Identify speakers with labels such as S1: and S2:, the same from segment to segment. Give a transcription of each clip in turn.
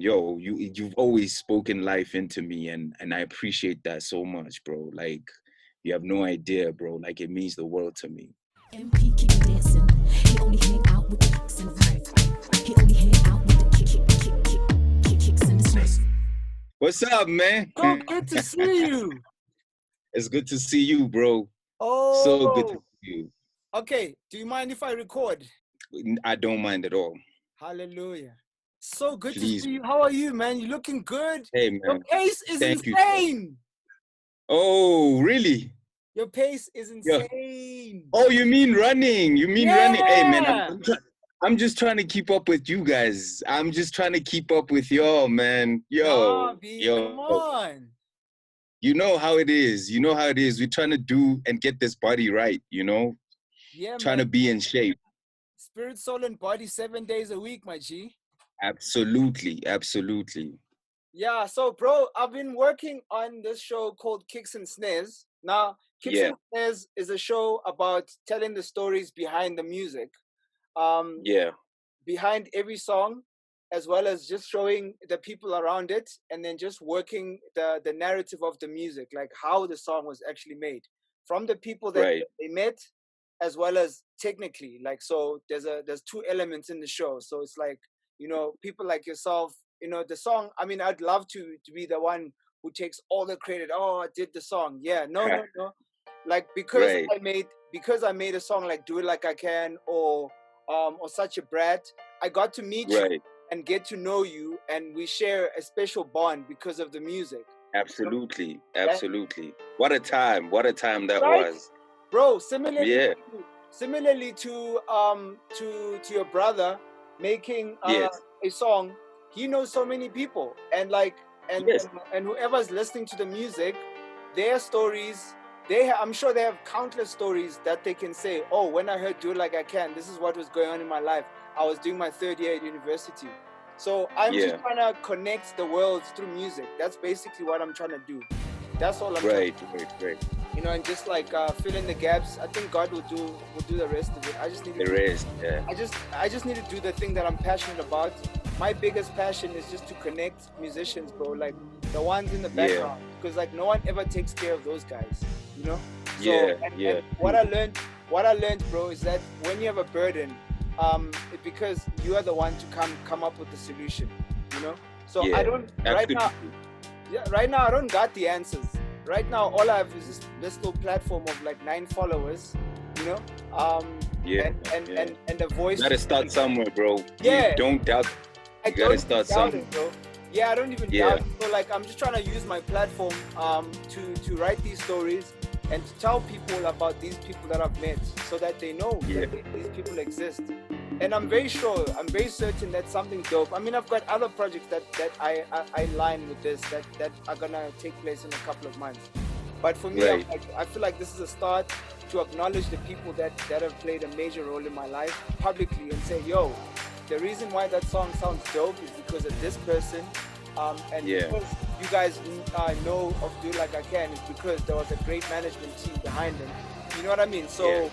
S1: yo, you've always spoken life into me, and I appreciate that so much, bro. Like, you have no idea, bro. Like, it means the world to me.
S2: MP keep dancing. He only hang out with the kicks and he only hang out with the kicks and snares.
S1: What's up, man?
S3: So good to see you.
S1: It's good to see you, bro. So good to see you.
S3: Okay, do you mind if I record?
S1: I don't mind at all.
S3: Hallelujah. So good
S1: Please.
S3: to see you. How are you, man? You looking good?
S1: Hey, man.
S3: Your pace is
S1: Thank
S3: insane.
S1: Oh, really?
S3: Your pace is insane.
S1: Oh, you mean running? Running? Hey, man, I'm just trying to keep up with you guys. I'm just trying to keep up with y'all, man. Yo.
S3: Come on.
S1: You know how it is. We're trying to do and get this body right,
S3: Yeah,
S1: trying to be in shape.
S3: Spirit, soul, and body 7 days a week, my G.
S1: Absolutely.
S3: Yeah, so, bro, I've been working on this show called Kicks and Snares. Now, Kicks and Snares is a show about telling the stories behind the music. Behind every song, as well as just showing the people around it, and then just working the narrative of the music, like how the song was actually made from the people that they met, as well as technically. Like, so there's two elements in the show. So it's like, people like yourself, the song. I mean, I'd love to be the one who takes all the credit. Oh, I did the song. Yeah, no. Like, because I made a song like "Do It Like I Can" or "Such a Brat," I got to meet you and get to know you, and we share a special bond because of the music.
S1: Absolutely. What a time that was,
S3: bro. Similarly to your brother making a song, he knows so many people, and whoever's listening to the music, their stories. I'm sure they have countless stories that they can say, oh, when I heard "Do It Like I Can," this is what was going on in my life. I was doing my third year at university. So I'm just trying to connect the worlds through music. That's basically what I'm trying to do. That's all I'm trying to do.
S1: Great.
S3: And just like fill in the gaps. I think God will do the rest of it. I just need to I just need to do the thing that I'm passionate about. My biggest passion is just to connect musicians, bro. Like the ones in the background, because like no one ever takes care of those guys, So and what I learned, bro, is that when you have a burden, because you are the one to come up with the solution, So I don't right now I don't got the answers. Right now, all I have is this little platform of like 9 followers, and a voice.
S1: You gotta start somewhere, bro. You don't doubt. You gotta start somewhere,
S3: bro. Yeah, I don't even doubt it. So like, I'm just trying to use my platform to write these stories and to tell people about these people that I've met, so that they know that these people exist. And I'm very certain that something dope. I mean, I've got other projects that I align with this that are gonna take place in a couple of months. But for me, I feel like this is a start to acknowledge the people that have played a major role in my life publicly, and say, yo, the reason why that song sounds dope is because of this person. Because you guys know of "Do It Like I Can" is because there was a great management team behind them. You know what I mean? So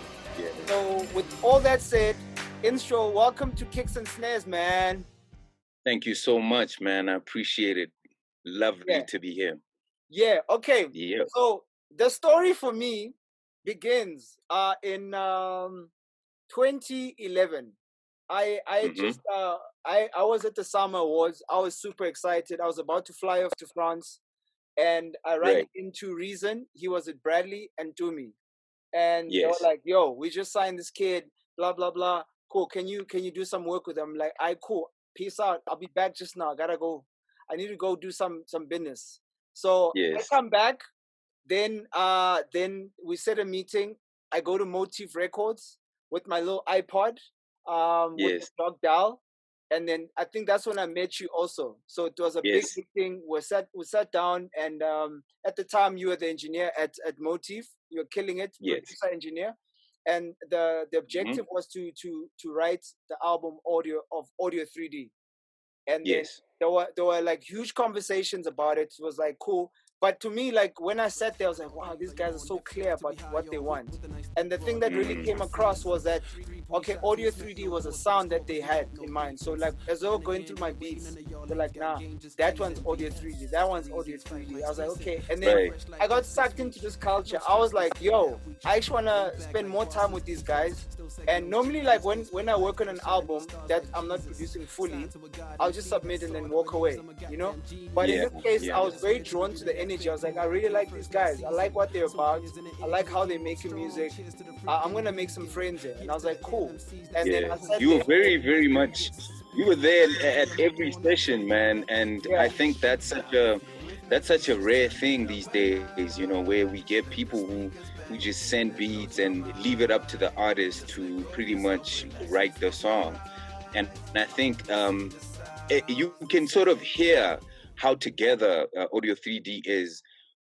S3: with all that said, Instro, welcome to Kicks and Snares, man.
S1: Thank you so much, man. I appreciate it. Lovely to be here.
S3: Yeah, okay. Yeah. So the story for me begins in 2011. I was at the Summer Awards. I was super excited. I was about to fly off to France, and I ran into Reason. He was at Bradley and Dumi, and they were like, "Yo, we just signed this kid. Blah blah blah. Cool. Can you do some work with them?" Like, cool. Peace out. I'll be back just now. I gotta go. I need to go do some business. So I come back. Then we set a meeting. I go to Motif Records with my little iPod. With the dog dial, and then I think that's when I met you also. So it was a big thing. We sat down, and at the time you were the engineer at Motif. You were killing it, producer engineer, and the objective was to write the album Audio 3D, and then there were like huge conversations about it. It was like cool. But to me, like when I sat there, I was like, wow, these guys are so clear about what they want. And the thing that really came across was that okay, Audio 3D was a sound that they had in mind. So like as they were going through my beats, they're like, nah, that one's Audio 3D, that one's Audio 3D. I was like, okay. And then
S1: Right.
S3: I got sucked into this culture. I was like, yo, I actually wanna spend more time with these guys. And normally, like when I work on an album that I'm not producing fully, I'll just submit and then walk away, you know. But in
S1: Yeah.
S3: this case, I
S1: Yeah.
S3: was very drawn to the energy. I was like, I really like these guys. I like what they're about. I like how they make music. I'm gonna make some friends here. And I was like, cool. And then
S1: Yeah.
S3: I sat
S1: You were
S3: there.
S1: very, very much. You were there at every session, man, and
S3: Yeah.
S1: I think that's such a rare thing these days. You know, where we get people who just send beats and leave it up to the artist to pretty much write the song. And I think you can sort of hear how together Audio 3D is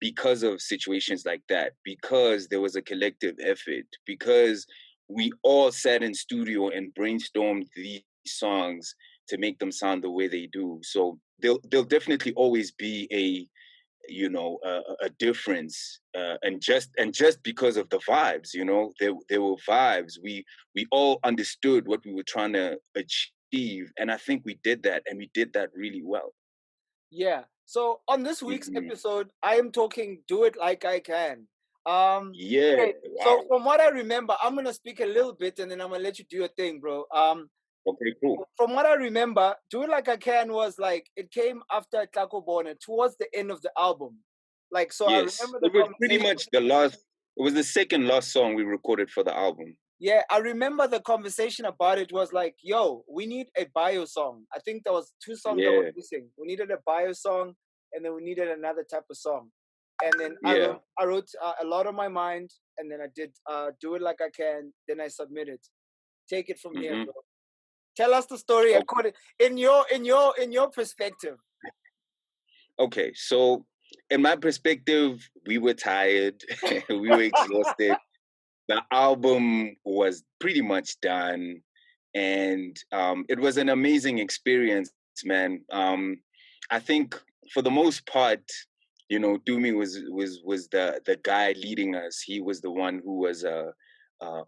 S1: because of situations like that, because there was a collective effort, because we all sat in studio and brainstormed these songs to make them sound the way they do. So there'll definitely always be a a difference, and just because of the vibes, there were vibes. We all understood what we were trying to achieve, and I think we did that, and we did that really well.
S3: Yeah. So on this week's
S1: Hmm.
S3: episode, I am talking "Do It Like I Can."
S1: Yeah.
S3: Okay. So
S1: Wow.
S3: from what I remember, I'm gonna speak a little bit, and then I'm gonna let you do your thing, bro.
S1: Okay, cool.
S3: From what I remember, "Do It Like I Can" was like it came after Tlako Bona, towards the end of the album. Like, so I
S1: Yes,
S3: remember the
S1: it was pretty
S3: conversation.
S1: much the last. It was the second last song we recorded for the album.
S3: Yeah, I remember the conversation about it was like, yo, we need a bio song. I think there was two songs that were
S1: Yeah,
S3: missing. We needed a bio song, and then we needed another type of song. And then
S1: yeah.
S3: I wrote a lot on my mind, and then I did "Do It Like I Can." Then I submitted. Take it from here,
S1: Hmm.
S3: bro. Tell us the story
S1: Okay.
S3: according in your perspective.
S1: Okay. So, in my perspective, we were tired. We were exhausted. The album was pretty much done, and it was an amazing experience, man. I think for the most part, Dumi was the guy leading us. He was the one who was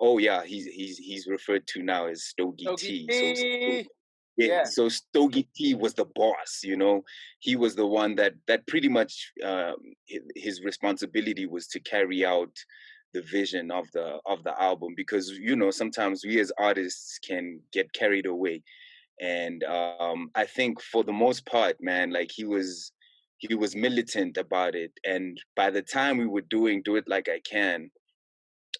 S1: oh yeah, he's referred to now as Stogie
S3: Yogi
S1: T. So
S3: T.
S1: yeah,
S3: Yeah.
S1: so Stogie T was the boss. He was the one that pretty much his responsibility was to carry out the vision of the album, because sometimes we as artists can get carried away. And I think for the most part, man, like he was militant about it, and by the time we were doing Do It Like I Can,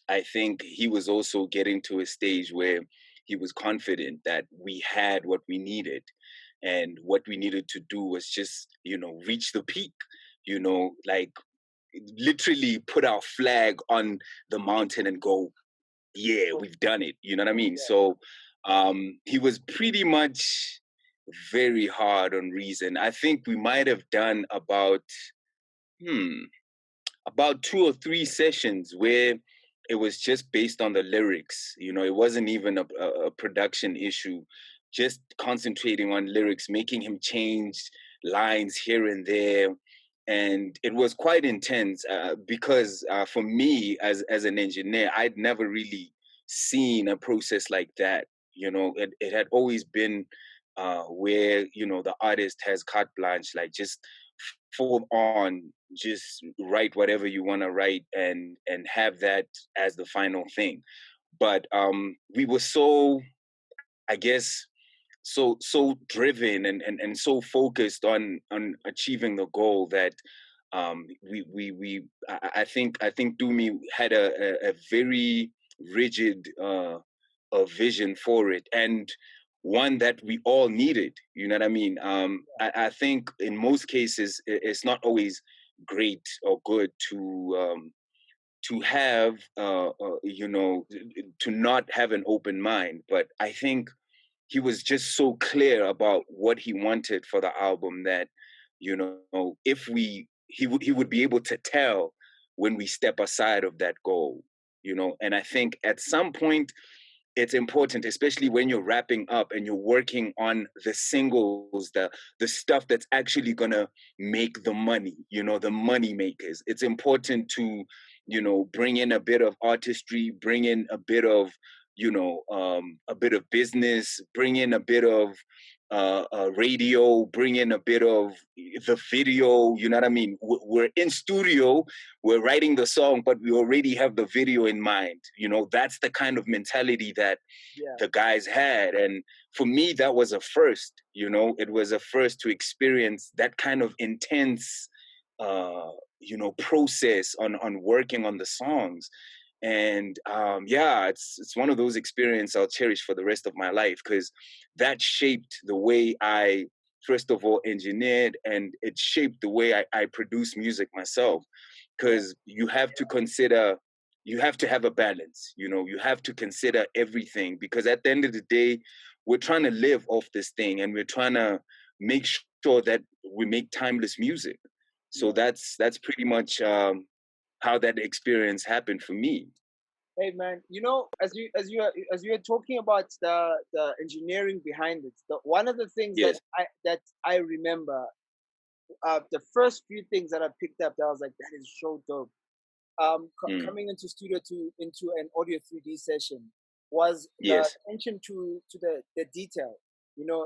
S1: I think he was also getting to a stage where he was confident that we had what we needed, and what we needed to do was just reach the peak, like literally put our flag on the mountain and go, yeah, we've done it. You know what I mean?
S3: Yeah.
S1: So he was pretty much very hard on Reason. I think we might have done hmm, about 2 or 3 sessions where it was just based on the lyrics. It wasn't even a production issue, just concentrating on lyrics, making him change lines here and there. And it was quite intense, because for me as an engineer, I'd never really seen a process like that. It had always been where the artist has carte blanche, like just full on, just write whatever you want to write, and have that as the final thing. But we were so, I guess, so driven, and so focused on achieving the goal that I think Dumi had a very rigid a vision for it, and one that we all needed. You know what I mean? I think in most cases it's not always great or good to have to not have an open mind, but I think he was just so clear about what he wanted for the album that if he would be able to tell when we step aside of that goal. And I think at some point it's important, especially when you're wrapping up and you're working on the singles, the stuff that's actually gonna make the money, the money makers. It's important to bring in a bit of artistry, bring in a bit of a bit of business, bring in a bit of radio, bring in a bit of the video. You know what I mean? We're in studio, we're writing the song, but we already have the video in mind. That's the kind of mentality that the guys had. And for me, that was a first. It was a first to experience that kind of intense process on working on the songs. And it's one of those experiences I'll cherish for the rest of my life, because that shaped the way I first of all engineered, and it shaped the way I produce music myself. Because you have to have a balance. You have to consider everything, because at the end of the day, we're trying to live off this thing, and we're trying to make sure that we make timeless music. So that's pretty much how that experience happened for me.
S3: Hey man, as you are talking about the engineering behind it, one of the things
S1: Yes.
S3: that I remember, the first few things that I picked up, that I was like, that is so dope. Coming into studio into an audio 3D session was the attention to the detail.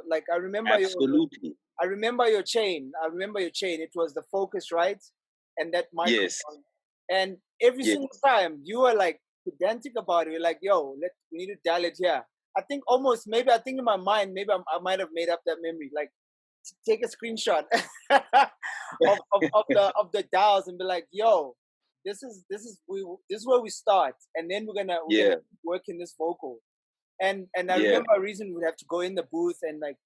S3: Like I remember
S1: Absolutely.
S3: I remember your chain. It was the focus, right? And that microphone.
S1: Yes.
S3: And every single time you were like pedantic about it. You're like, yo, we need to dial it here. I think in my mind, maybe I might have made up that memory. Like, take a screenshot of the dials and be like, yo, this is where we start, and then we're gonna work in this vocal. And I remember a reason we'd have to go in the booth and like,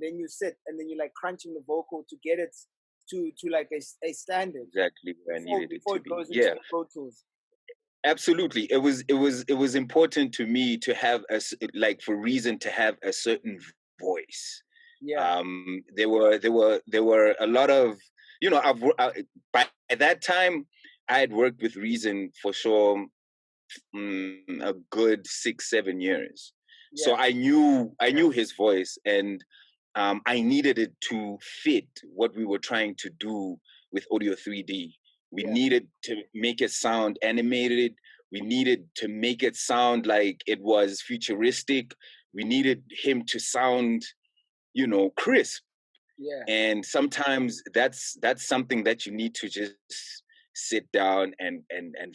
S3: then you sit and then you're like crunching the vocal to get it to like a standard.
S1: Exactly where I needed it to
S3: it goes
S1: be.
S3: into the Pro Tools.
S1: Absolutely. It was important to me to have for Reason to have a certain voice. There were a lot of, by that time I had worked with Reason for sure a good 6-7 years. So I knew his voice, and I needed it to fit what we were trying to do with Audio 3D. We needed to make it sound animated. We needed to make it sound like it was futuristic. We needed him to sound, crisp. And sometimes that's something that you need to just sit down and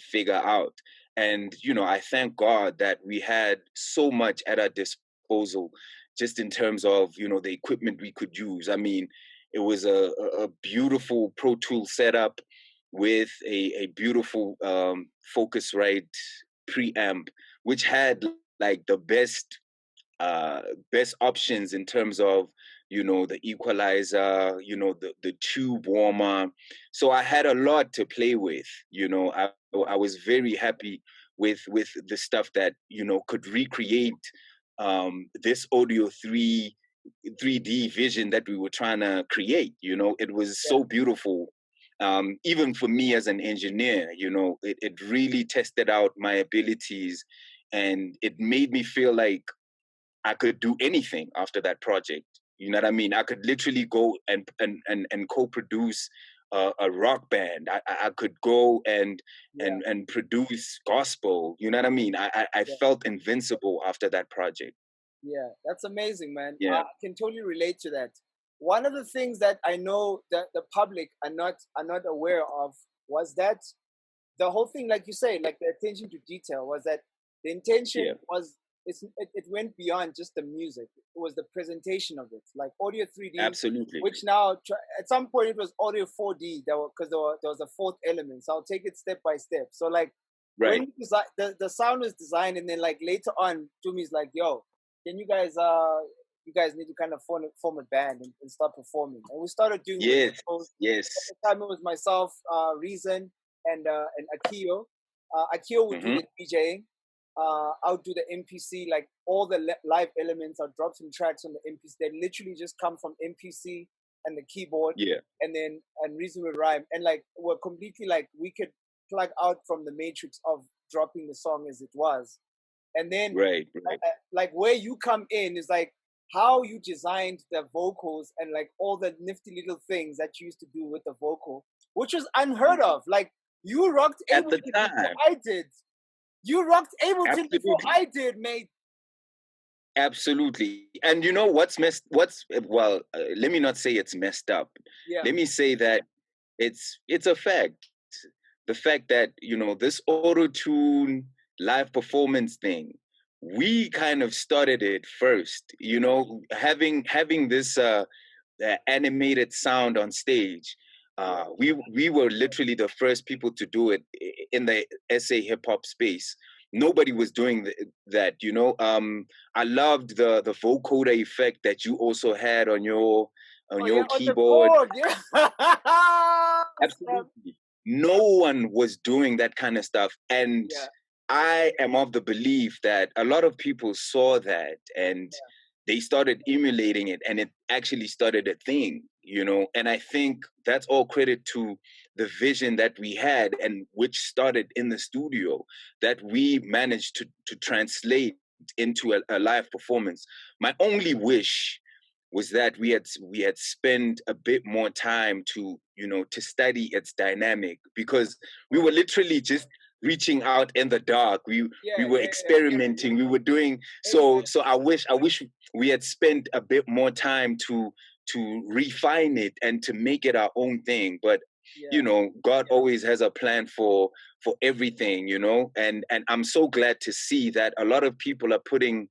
S1: figure out. And, I thank God that we had so much at our disposal, just in terms of, the equipment we could use. I mean, it was a beautiful Pro Tools setup with a beautiful Focusrite preamp, which had like the best options in terms of, the equalizer, the tube warmer. So I had a lot to play with. I was very happy with the stuff that, could recreate this audio 3D vision that we were trying to create. It was so beautiful. Even for me as an engineer, it really tested out my abilities, and it made me feel like I could do anything after that project. You know what I mean? I could literally go and co-produce a rock band. I could go and produce gospel. You know what I mean? I felt invincible after that project.
S3: Yeah, that's amazing, man.
S1: Yeah.
S3: I can totally relate to that. One of the things that I know that the public are not aware of was that the whole thing, like you say, like the attention to detail, was that the intention was it went beyond just the music. It was the presentation of it, like Audio 3D.
S1: Absolutely.
S3: Which now, at some point, it was Audio 4D, because there was a fourth element. So I'll take it step by step. So like, when the sound was designed, and then like later on, Tumi's like, yo, can you guys need to kind of form a band and start performing. And we started doing
S1: Yes.
S3: At the time it was myself, Reason, and Akio. Akio would do the DJing. I would do the MPC, like all the live elements. I'll drop some tracks on the MPC. They literally just come from MPC and the keyboard. And Reason would rhyme. And like, we're completely like, we could plug out from the matrix of dropping the song as it was. And then like where you come in is like how you designed the vocals and like all the nifty little things that you used to do with the vocal, which was unheard of. Like, you rocked
S1: at the time.
S3: I did. You rocked Ableton before
S1: Absolutely.
S3: I did, mate.
S1: Absolutely. And you know let me not say it's messed up.
S3: Yeah.
S1: Let me say that it's a fact. The fact that, this auto-tune live performance thing, we kind of started it first, having this animated sound on stage. We were literally the first people to do it in the SA hip hop space. Nobody was doing that. I loved the vocoder effect that you also had on your
S3: Oh yeah, on the
S1: keyboard.
S3: chord, yeah.
S1: Absolutely. No one was doing that kind of stuff. And
S3: Yeah,
S1: I am of the belief that a lot of people saw that and they started emulating it, and it actually started a thing, And I think that's all credit to the vision that we had, and which started in the studio, that we managed to translate into a live performance. My only wish was that we had spent a bit more time to study its dynamic, because we were literally just reaching out in the dark. We were experimenting. We were doing so. I wish we had spent a bit more time to refine it and to make it our own thing. But God always has a plan for everything, and I'm so glad to see that a lot of people are putting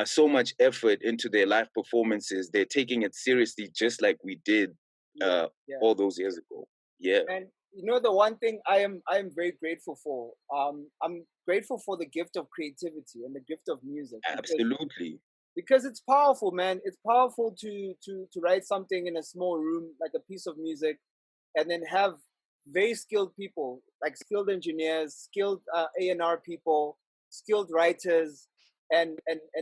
S1: so much effort into their live performances. They're taking it seriously, just like we did all those years ago. Yeah.
S3: And the one thing I am very grateful for. I'm grateful for the gift of creativity and the gift of music,
S1: Absolutely.
S3: because it's powerful, man. It's powerful to write something in a small room, like a piece of music, and then have very skilled people, like skilled engineers, skilled A&R people, skilled writers, and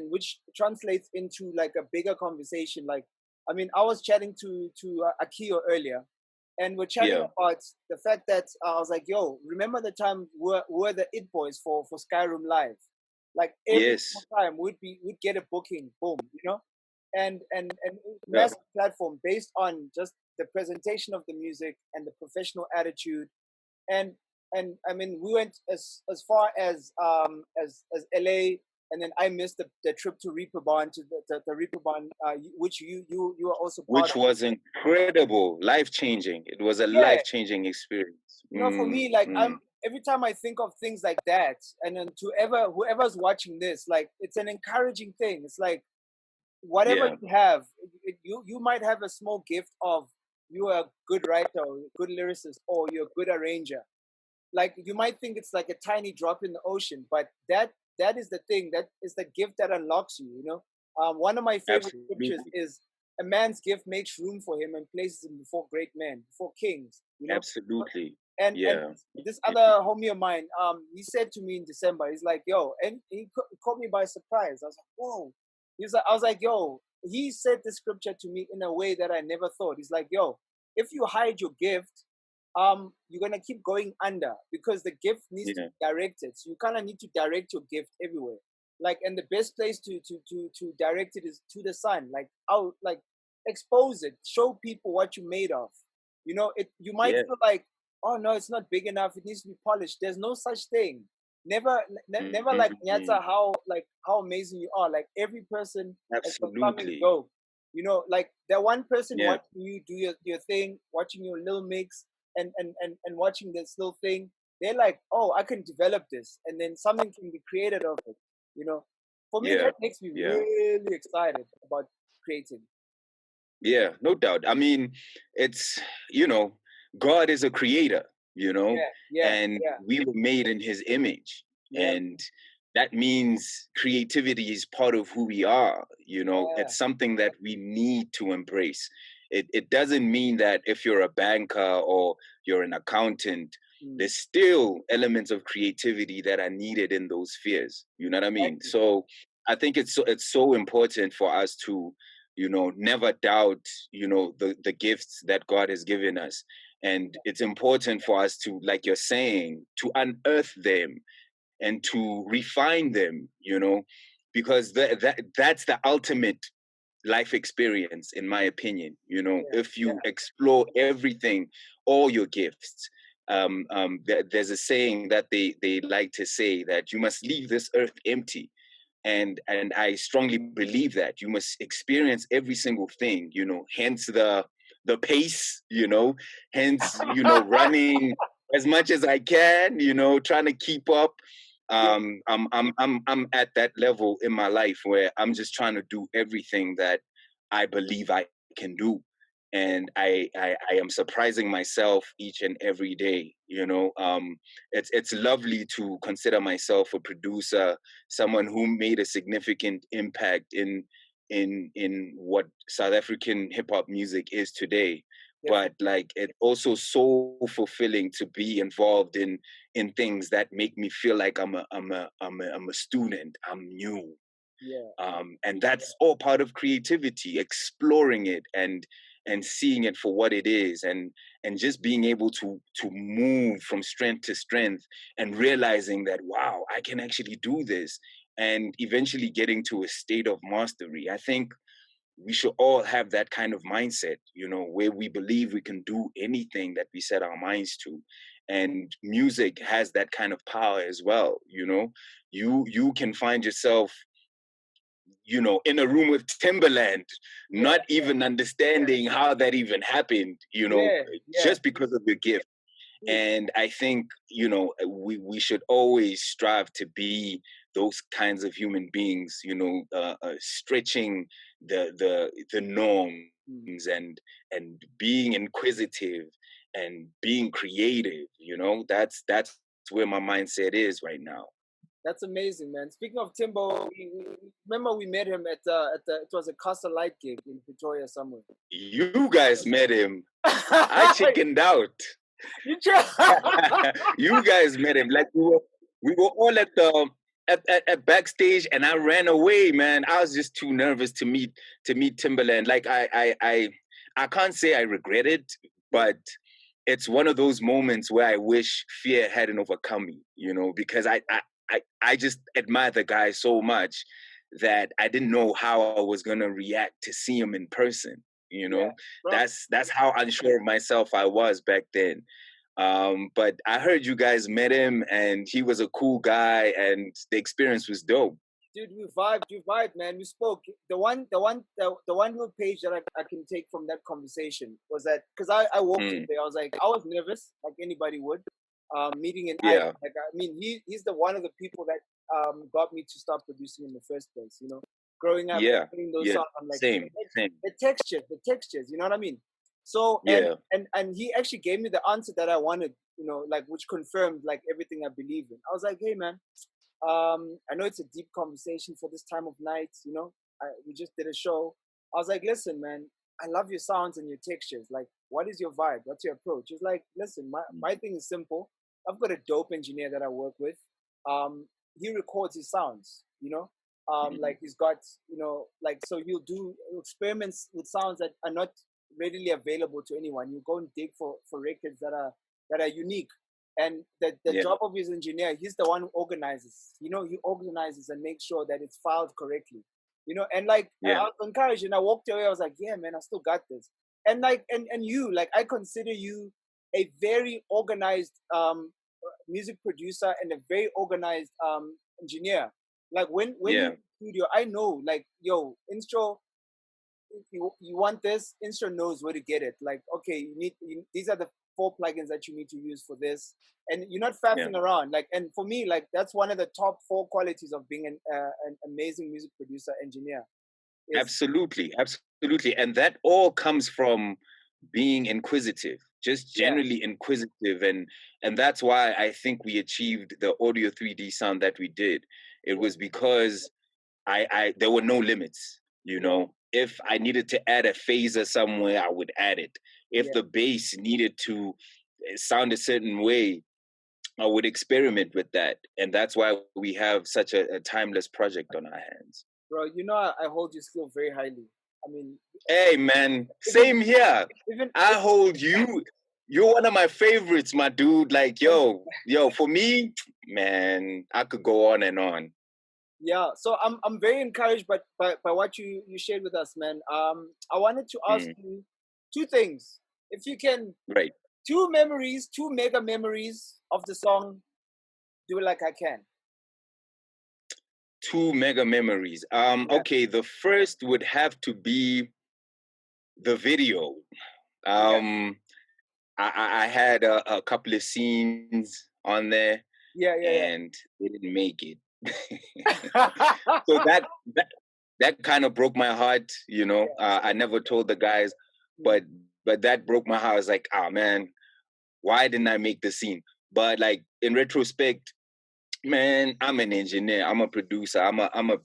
S3: which translates into like a bigger conversation. Like, I mean, I was chatting to Akio earlier, and we're chatting
S1: Yeah.
S3: about the fact that I was like, "Yo, remember the time we're the it boys for Skyroom Live? Like every
S1: Yes.
S3: single time we'd get a booking, boom, and
S1: Yeah.
S3: massive platform based on just the presentation of the music and the professional attitude, and I mean we went as far as LA, and then I missed the trip to Reeperbahn, to the Reeperbahn, which you were also part
S1: Which
S3: of.
S1: was incredible, life-changing. It was a
S3: Yeah,
S1: life-changing experience.
S3: for me, like every time I think of things like that, and then to whoever's watching this, like it's an encouraging thing. It's like whatever
S1: Yeah.
S3: you have, you might have a small gift of you are a good writer, or a good lyricist, or you're a good arranger. Like you might think it's like a tiny drop in the ocean, but that is the thing, that is the gift that unlocks you. One of my favorite scriptures
S1: Absolutely.
S3: is, "A man's gift makes room for him and places him before great men, before kings."
S1: Absolutely.
S3: And
S1: Yeah.
S3: this other homie of mine, he said to me in December, he's like, "Yo," and he caught me by surprise. I was like, "Whoa!" I was like, "Yo," he said this scripture to me in a way that I never thought. He's like, "Yo, if you hide your gift, you're gonna keep going under, because the gift needs to
S1: Yeah.
S3: be directed. So you kind of need to direct your gift everywhere. Like, and the best place to direct it is to the sun. Like, out, like expose it, show people what you're made of. You might
S1: Yeah.
S3: feel like, oh no, it's not big enough, it needs to be polished. There's no such thing. Never like Nyata,
S1: Mm-hmm.
S3: how amazing you are. Like every person has got something
S1: Absolutely.
S3: dope. Like that one person
S1: Yeah.
S3: watching you do your thing, watching your little mix, and watching this little thing, they're like, oh, I can develop this, and then something can be created of it. For me,
S1: Yeah.
S3: that makes me
S1: Yeah.
S3: really excited about creating.
S1: Yeah, no doubt. I mean, it's, God is a creator,
S3: Yeah, yeah,
S1: and
S3: yeah,
S1: we were made in his image.
S3: yeah,
S1: And that means creativity is part of who we are,
S3: yeah.
S1: It's something that we need to embrace. It doesn't mean that if you're a banker or you're an accountant,
S3: Mm,
S1: there's still elements of creativity that are needed in those spheres. You know what I mean?
S3: exactly.
S1: So I think it's so important for us to never doubt, the gifts that God has given us. And it's important for us to, like you're saying, to unearth them and to refine them, because that's the ultimate life experience, in my opinion.
S3: Yeah,
S1: If
S3: yeah,
S1: you explore everything, all your gifts, there's a saying that they like to say that you must leave this earth empty, and I strongly believe that you must experience every single thing, hence the pace, hence running as much as I can, trying to keep up.
S3: Yeah.
S1: I'm at that level in my life where I'm just trying to do everything that I believe I can do, and I am surprising myself each and every day. It's lovely to consider myself a producer, someone who made a significant impact in what South African hip hop music is today. But like, it's also so fulfilling to be involved in things that make me feel like I'm a student. I'm new. And that's all part of creativity, exploring it and seeing it for what it is, and just being able to move from strength to strength, and realizing that, wow, I can actually do this, and eventually getting to a state of mastery. I think we should all have that kind of mindset, where we believe we can do anything that we set our minds to. And music has that kind of power as well. You can find yourself, in a room with Timberland, not even understanding how that even happened, just because of your gift. And I think, we should always strive to be those kinds of human beings, stretching the norms, and being inquisitive and being creative. That's where my mindset is right now.
S3: That's amazing, man. Speaking of Timbo, remember we met him at it was a Casa Light gig in Pretoria somewhere.
S1: You guys met him. I chickened out. You guys met him. Like, we were all at the at backstage, and I ran away, man. I was just too nervous to meet Timberland. Like, I can't say I regret it, but it's one of those moments where I wish fear hadn't overcome me, because I just admire the guy so much that I didn't know how I was gonna react to see him in person. That's how unsure of myself I was back then. But I heard you guys met him, and he was a cool guy, and the experience was dope.
S3: Dude, you vibed, man. We spoke. The one little page that I can take from that conversation was that, because I walked in there, I was nervous, like anybody would. Meeting an idol. Like, I mean, he's the one of the people that got me to start producing in the first place. Growing up, playing those songs, I'm like,
S1: same.
S3: The textures. You know what I mean? So and he actually gave me the answer that I wanted. Like, which confirmed like everything I believe in. I was like, hey, man, I know it's a deep conversation for this time of night. We just did a show. I was like, listen, man, I love your sounds and your textures. Like, what is your vibe? What's your approach? He's like, listen, my thing is simple. I've got a dope engineer that I work with. He records his sounds, like he's got, like, so he'll do experiments with sounds that are not readily available to anyone. You go and dig for records that are unique. And the job of his engineer, he's the one who organizes. He organizes and makes sure that it's filed correctly. And like, I was encouraged, and I walked away. I was like, yeah, man, I still got this. And like, and you, like, I consider you a very organized music producer and a very organized engineer. Like, when you're in the studio, I know, like, yo, Instro, you want this, Instro knows where to get it. Like, okay, these are the 4 plugins that you need to use for this, and you're not faffing around. Like, and for me, like, that's one of the top 4 qualities of being an amazing music producer engineer.
S1: Absolutely, and that all comes from being inquisitive, just generally inquisitive, and that's why I think we achieved the audio 3D sound that we did. It was because I there were no limits. If I needed to add a phaser somewhere, I would add it. If the bass needed to sound a certain way, I would experiment with that. And that's why we have such a timeless project on our hands.
S3: Bro, I hold your skill very highly. I mean,
S1: hey, man, same here. I hold you. You're one of my favorites, my dude. Like, yo, for me, man, I could go on and on.
S3: Yeah, so I'm very encouraged by what you shared with us, man. I wanted to ask you 2 things, if you can.
S1: Right.
S3: two memories, two mega memories of the song "Do It Like I Can."
S1: Two mega memories. Okay, the first would have to be the video. Um, I had a couple of scenes on there,
S3: Yeah.
S1: and they didn't make it. So that kind of broke my heart. I never told the guys, but that broke my heart. I was like, oh man, why didn't I make the scene? But like in retrospect, man, I'm an engineer, I'm a producer, I'm a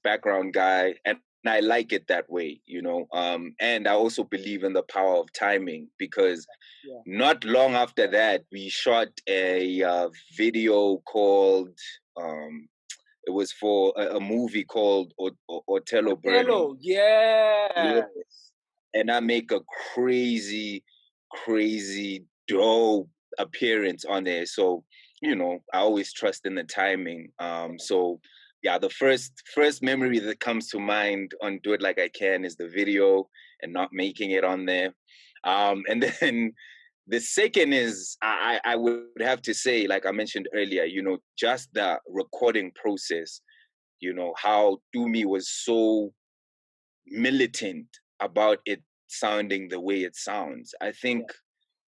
S1: background guy, and I like it that way. And I also believe in the power of timing, because not long after that, we shot a video called it was for a movie called Otello Burning.
S3: Hello, yeah.
S1: Yes. And I make a crazy, crazy dope appearance on there. So, I always trust in the timing. So yeah, the first memory that comes to mind on Do It Like I Can is the video and not making it on there. And then the second is I would have to say, like I mentioned earlier, just the recording process, how Dumi was so militant about it sounding the way it sounds. I think,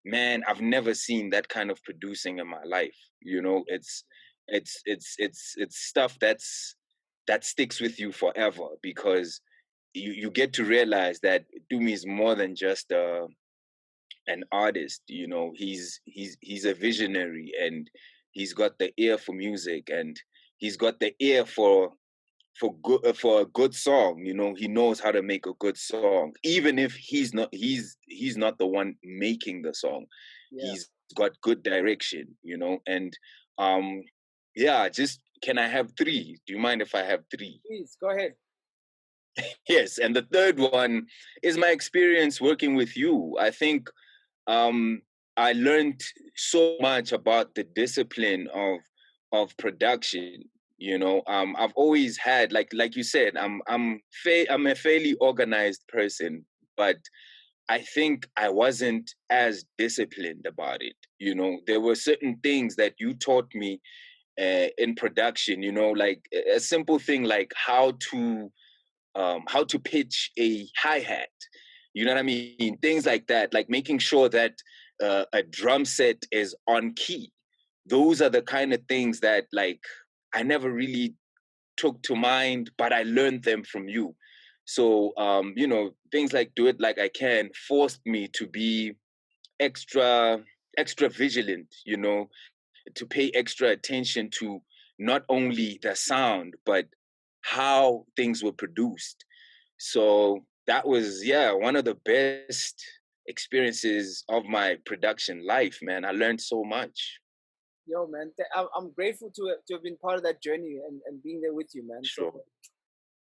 S1: man, I've never seen that kind of producing in my life. It's stuff that sticks with you forever, because you get to realize that Dumi is more than just an artist. He's a visionary, and he's got the ear for music, and he's got the ear for a good song. He knows how to make a good song, even if he's not the one making the song. He's got good direction. And just, can I have three? Do you mind if I have three?
S3: Please go ahead.
S1: Yes, and the third one is my experience working with you. I think I learned so much about the discipline of production. I've always had, like you said, I'm a fairly organized person, but I think I wasn't as disciplined about it. There were certain things that you taught me in production. Like a simple thing like how to pitch a hi-hat. You know what I mean? Things like that, like making sure that a drum set is on key. Those are the kind of things that, like, I never really took to mind, but I learned them from you. So, things like Do It Like I Can forced me to be extra, extra vigilant, to pay extra attention to not only the sound, but how things were produced. So that was, one of the best experiences of my production life, man. I learned so much.
S3: Yo, man, I'm grateful to have been part of that journey and being there with you, man.
S1: Sure.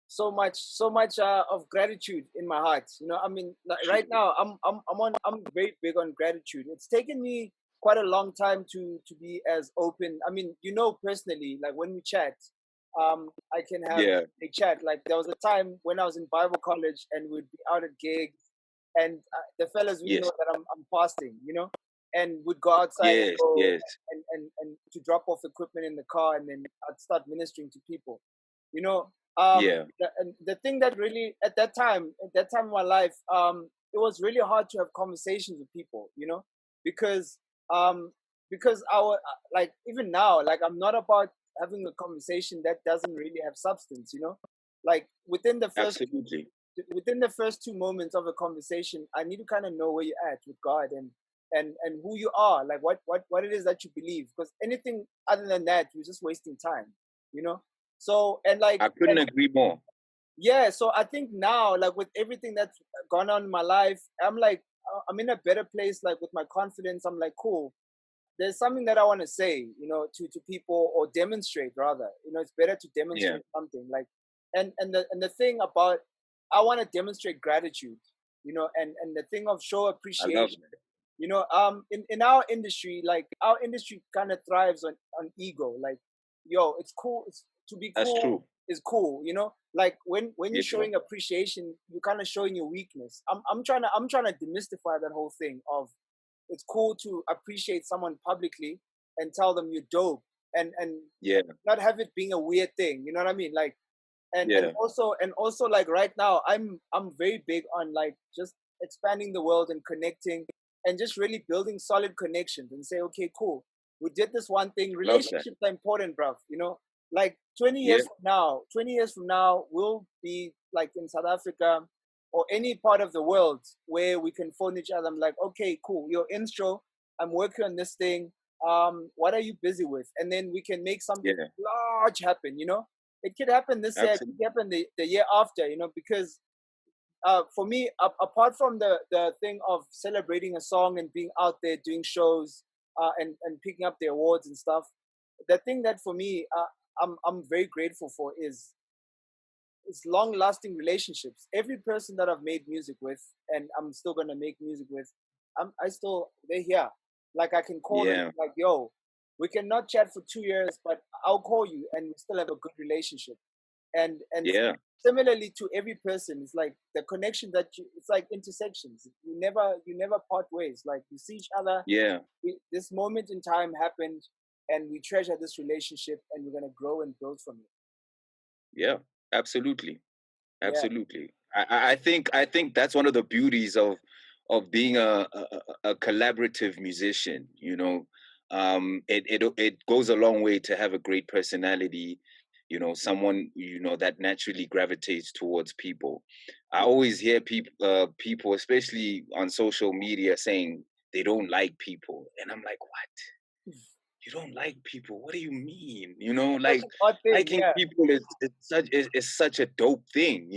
S3: So much of gratitude in my heart. I mean, like, right now I'm very big on gratitude. It's taken me quite a long time to be as open. I mean, personally, like when we chat, I can have a chat. Like there was a time when I was in Bible college and we'd be out at gigs, and the fellas would know that I'm fasting, and would go outside and to drop off equipment in the car, and then I'd start ministering to people, the thing that really at that time in my life, it was really hard to have conversations with people, because our like even now, like I'm not about having a conversation that doesn't really have substance, like within the first 2 moments of a conversation, I need to kind of know where you're at with God and who you are, like what it is that you believe, because anything other than that, you're just wasting time, So, and like,
S1: I couldn't agree more.
S3: Yeah, so I think now, like with everything that's gone on in my life, I'm like, I'm in a better place, like with my confidence. I'm like, cool. There's something that I want to say, to people, or demonstrate rather. It's better to demonstrate something. Like, and the thing about, I want to demonstrate gratitude, and the thing of show appreciation.
S1: I love it.
S3: In our industry, like our industry kind of thrives on ego. Like, yo, it's cool. To be cool.
S1: That's true.
S3: Is cool, like when you're showing appreciation, you're kind of showing your weakness. I'm trying to demystify that whole thing of it's cool to appreciate someone publicly and tell them you're dope, and
S1: Yeah.
S3: not have it being a weird thing. You know what I mean? Like, and
S1: Yeah.
S3: also like right now, I'm very big on like just expanding the world and connecting, and just really building solid connections and say, okay, cool, we did this one thing.
S1: Love that.
S3: Relationships are important, bruv. You know, like 20
S1: Yeah.
S3: years from now, 20 years from now, we'll be like in South Africa or any part of the world where we can phone each other. I'm like, okay, cool, your intro, I'm working on this thing. What are you busy with? And then we can make something
S1: Yeah.
S3: large happen, you know? It could happen this year, it
S1: Absolutely.
S3: could happen the year after, you know, because for me, apart from the thing of celebrating a song and being out there doing shows and picking up the awards and stuff, the thing that for me I'm very grateful for is long lasting relationships. Every person that I've made music with, and I'm still gonna make music with, they're here. Like I can call them,
S1: Yeah.
S3: like, yo, we cannot chat for 2 years, but I'll call you, and we still have a good relationship. And
S1: Yeah.
S3: similarly to every person, it's like the connection that it's like intersections. You never part ways. Like you see each other.
S1: Yeah.
S3: This moment in time happened, and we treasure this relationship, and we're gonna grow and build from it.
S1: Yeah. Absolutely.
S3: Yeah,
S1: Absolutely. I think that's one of the beauties of being a collaborative musician. It goes a long way to have a great personality. Someone that naturally gravitates towards people. I
S3: yeah.
S1: always hear people, especially on social media, saying they don't like people, and I'm like, what? You don't like people? What do you mean?
S3: Such
S1: Like
S3: an odd thing.
S1: liking
S3: Yeah,
S1: people is such a dope thing,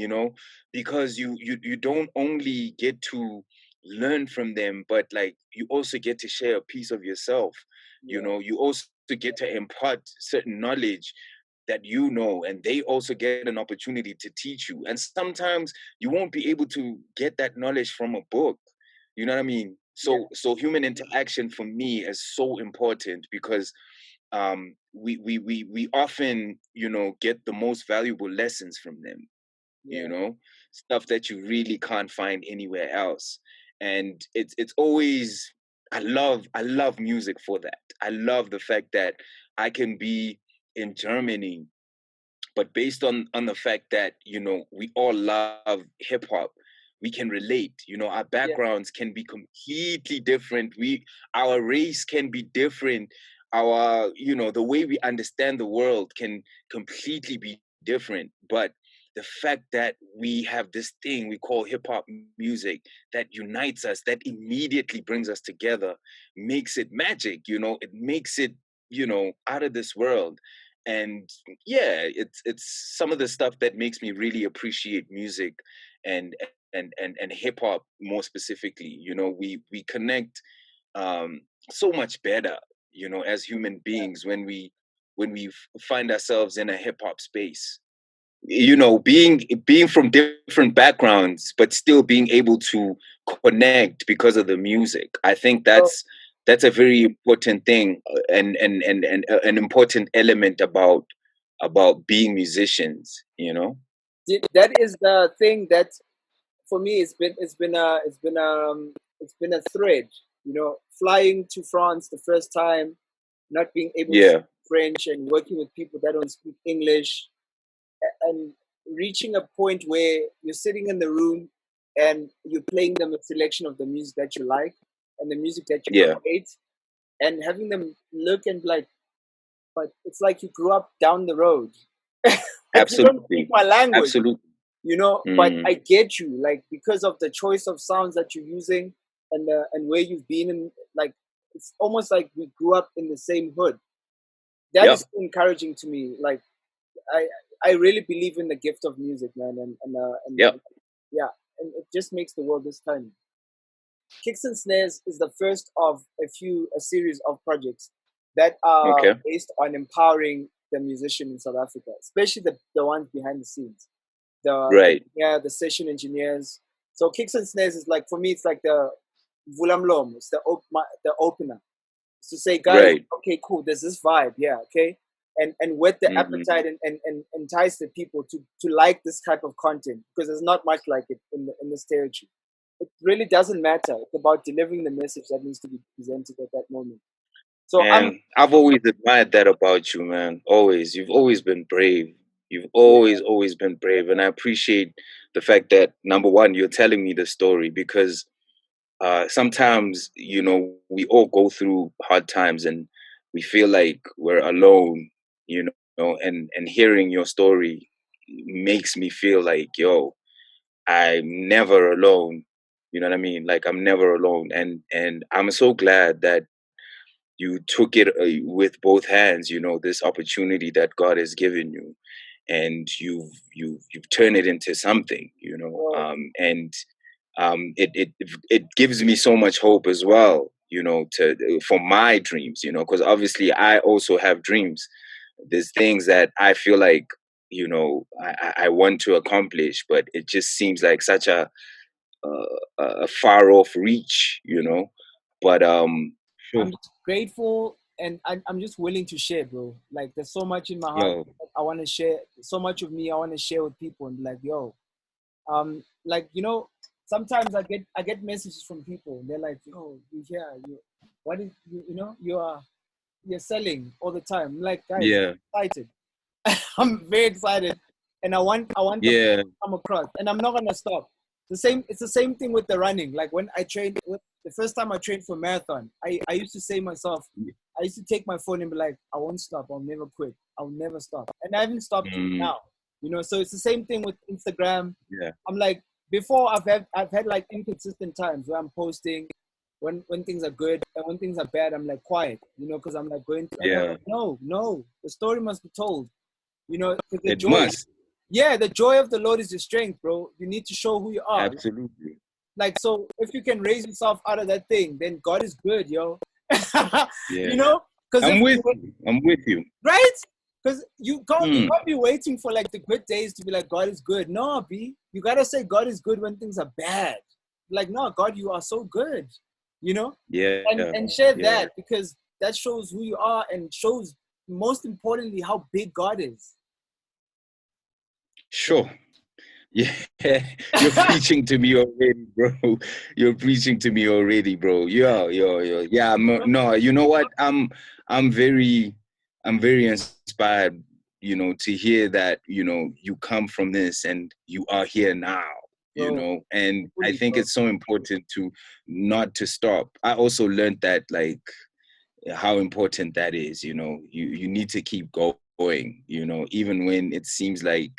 S1: because you don't only get to learn from them, but like you also get to share a piece of yourself.
S3: yeah,
S1: You also get to impart certain knowledge that and they also get an opportunity to teach you. And sometimes you won't be able to get that knowledge from a book. You know what I mean?
S3: yeah,
S1: So human interaction for me is so important because we often get the most valuable lessons from them, you
S3: yeah.
S1: know stuff that you really can't find anywhere else. And it's always, I love music for that. I love the fact that I can be in Germany, but based on the fact that we all love hip hop, we can relate. Our
S3: Yeah,
S1: backgrounds can be completely different. Our race can be different. Our the way we understand the world can completely be different. But the fact that we have this thing we call hip hop music that unites us, that immediately brings us together, makes it magic. It makes it out of this world. And yeah, it's some of the stuff that makes me really appreciate music and and hip hop more specifically. We connect um so much better, as human
S3: yeah.
S1: beings when we find ourselves in a hip hop space. Being from different backgrounds, but still being able to connect because of the music. I think
S3: So
S1: that's a very important thing, and an important element about being musicians.
S3: that is the thing that for me it's been a thread. You know, flying to France the first time, not being able to
S1: Yeah.
S3: speak French, and working with people that don't speak English, and reaching a point where you're sitting in the room and you're playing them a selection of the music that you like and the music that you
S1: Yeah.
S3: create, and having them look and be like, but it's like you grew up down the road. Like you don't speak
S1: Absolutely.
S3: my language,
S1: Absolutely.
S3: you know, but
S1: Mm.
S3: I get you, like because of the choice of sounds that you're using and where you've been in, like it's almost like we grew up in the same hood. That is
S1: Yep.
S3: encouraging to me. Like I I really believe in the gift of music, man, and
S1: Yep.
S3: yeah, and it just makes the world this time. Kicks and Snares is the first of a series of projects that are
S1: Okay.
S3: based on empowering the musician in South Africa, especially the ones behind the scenes,
S1: Right.
S3: the session engineers. So Kicks and Snares is like, for me, it's like the Vulamlom, it's the opener. It's to say, guys,
S1: Right.
S3: okay, cool, there's this vibe, yeah, okay, and whet the
S1: Hmm.
S3: appetite and entice the people to like this type of content because there's not much like it in this territory. it really doesn't matter. It's about delivering the message that needs to be presented at that moment. So
S1: And I've always admired that about you, man. Always. You've always been brave. You've always been brave. And I appreciate the fact that, number one, you're telling me the story, because sometimes, we all go through hard times and we feel like we're alone, and hearing your story makes me feel like, yo, I'm never alone. You know what I mean? Like, I'm never alone. And I'm so glad that you took it with both hands, this opportunity that God has given you, and you've turned it into something, and it gives me so much hope as well, for my dreams, because obviously I also have dreams. There's things that I feel like, I want to accomplish, but it just seems like such a far off reach, but sure.
S3: I'm just grateful, and I'm just willing to share, bro. Like, there's so much in my heart.
S1: Yo.
S3: I want to share. So much of me I want to share with people, and be like, yo, like, sometimes I get messages from people. They're like, yo, what is you're selling all the time. I'm like, guys,
S1: Yeah.
S3: I'm excited. I'm very excited, and I want them to come across, and I'm not gonna stop. It's the same thing with the running. Like, when I trained, the first time I trained for marathon, I used to say myself, I used to take my phone and be like, I won't stop. I'll never quit. I'll never stop. And I haven't stopped now. So it's the same thing with Instagram.
S1: Yeah.
S3: I'm like, before I've had like inconsistent times where I'm posting when things are good, and when things are bad, I'm like quiet, because I'm like going to, like, no, the story must be told,
S1: It must.
S3: Yeah, the joy of the Lord is your strength, bro. You need to show who you are.
S1: Absolutely.
S3: Like, so if you can raise yourself out of that thing, then God is good, yo.
S1: Yeah. Because I'm with you.
S3: Right? Because you can't be waiting for like the good days to be like, God is good. No, B. You gotta say God is good when things are bad. Like, no, God, you are so good.
S1: Yeah.
S3: And share that, because that shows who you are, and shows, most importantly, how big God is.
S1: Sure. Yeah, you're preaching to me already, bro. You're preaching to me already, bro. Yo. Yeah, no, you know what? I'm very inspired, to hear that, you come from this and you are here now, and I think it's so important to not to stop. I also learned that, like, how important that is, you need to keep going, even when it seems like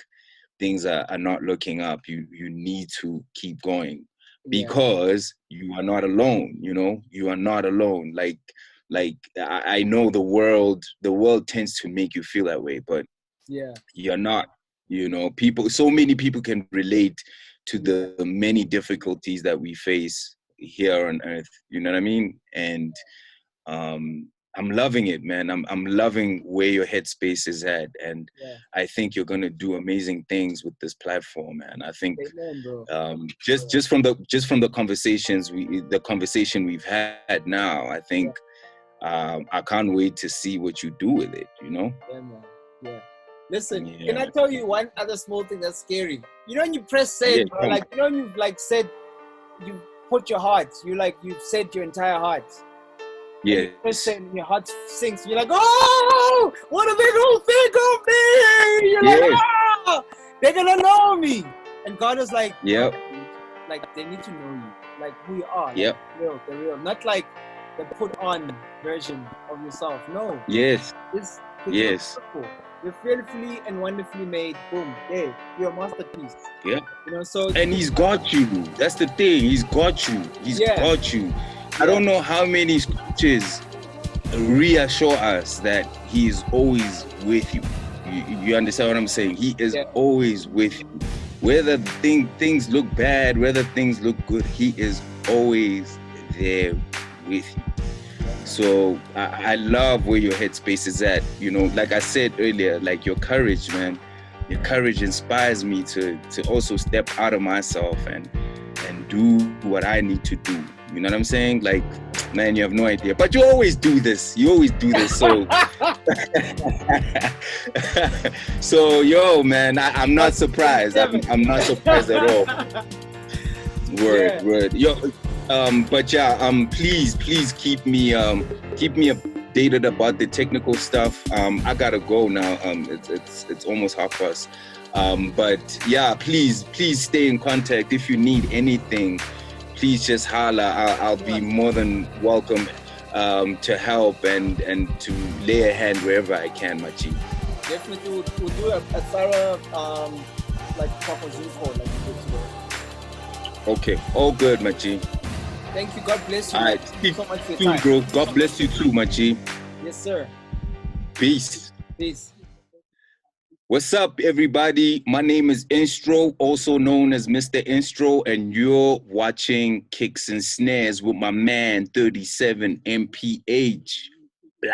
S1: things are not looking up. You need to keep going, because you are not alone. You are not alone. Like I know the world tends to make you feel that way, but you're not. So many people can relate to the many difficulties that we face here on earth. You know what I mean? And I'm loving it, man. I'm loving where your headspace is at, and I think you're gonna do amazing things with this platform, man. I think just from the conversation we've had now, I think I can't wait to see what you do with it.
S3: Yeah, man. Yeah. Listen, can I tell you one other small thing that's scary? When you press send, bro, like, you've like said, you put your heart, you've said your entire heart.
S1: Yeah.
S3: Your heart sinks. You're like, oh, what are they gonna think of me? You're like, oh, they're gonna know me. And God is like, like, they need to know you, like who you are. Like, the real, not like the put on version of yourself. No.
S1: Yes.
S3: You're fearfully and wonderfully made. Boom. Hey, you're a masterpiece.
S1: Yeah.
S3: So.
S1: And He's got you. That's the thing. He's got you. He's got you. I don't know how many scriptures reassure us that He is always with you. You understand what I'm saying? He is always with you. Whether things look bad, whether things look good, He is always there with you. So I love where your headspace is at. Like I said earlier, like, your courage, man. Your courage inspires me to also step out of myself and do what I need to do. You know what I'm saying? Like, man, you have no idea. But you always do this. So, so yo, man, I'm not surprised. I'm not surprised at all. Word. Yo, but yeah, please keep me updated about the technical stuff. I gotta go now. It's almost past. But yeah, please stay in contact. If you need anything, please just holla. I'll be more than welcome to help and to lay a hand wherever I can, my G.
S3: Definitely, we'll do a thorough like proper Zoom call like we did today.
S1: Okay, all good, my G.
S3: Thank you. God bless you.
S1: All right,
S3: Thank you so much for your time.
S1: bro. God bless you too, my G.
S3: Yes, sir.
S1: Peace.
S3: Peace.
S1: What's up, everybody? My name is Instro, also known as Mr. Instro, and you're watching Kicks and Snares with my man 37 MPH. Blow.